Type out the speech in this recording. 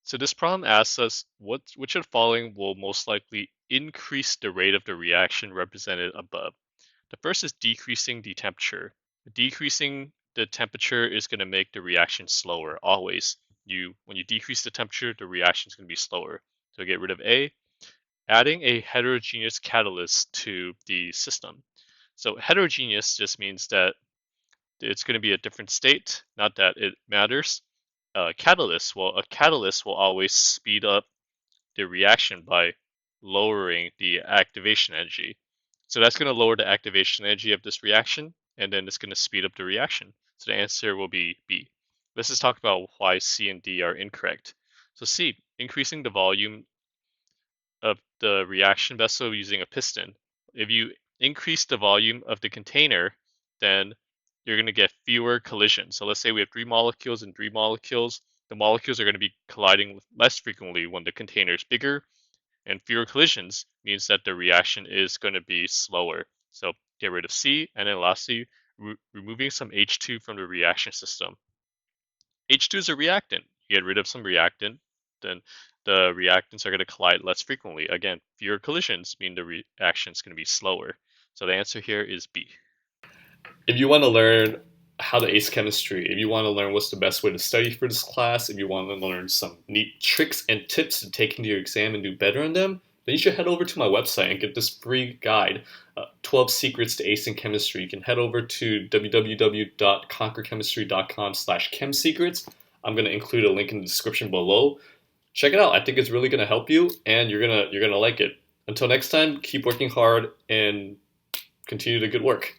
So this problem asks us which of the following will most likely increase the rate of the reaction represented above. The first is decreasing the temperature. Decreasing the temperature is going to make the reaction slower always. When you decrease the temperature, the reaction is going to be slower. So get rid of A. Adding a heterogeneous catalyst to the system. So heterogeneous just means that it's going to be a different state, not that it matters. A catalyst will always speed up the reaction by lowering the activation energy. So that's going to lower the activation energy of this reaction, and then it's going to speed up the reaction. So the answer will be B. Let's just talk about why C and D are incorrect. So C, increasing the volume of the reaction vessel using a piston. If you increase the volume of the container, then you're going to get fewer collisions. So let's say we have three molecules and three molecules. The molecules are going to be colliding less frequently when the container is bigger, and fewer collisions means that the reaction is going to be slower. So get rid of C, and then lastly, removing some H2 from the reaction system. H2 is a reactant. You get rid of some reactant, then the reactants are going to collide less frequently. Again, fewer collisions mean the reaction is going to be slower. So the answer here is B. If you want to learn how to ace chemistry, if you want to learn what's the best way to study for this class, if you want to learn some neat tricks and tips to take into your exam and do better on them, then you should head over to my website and get this free guide, 12 Secrets to Acing Chemistry. You can head over to www.conquerchemistry.com/chemsecrets. I'm going to include a link in the description below. Check it out. I think it's really going to help you, and you're gonna like it. Until next time, keep working hard and continue the good work.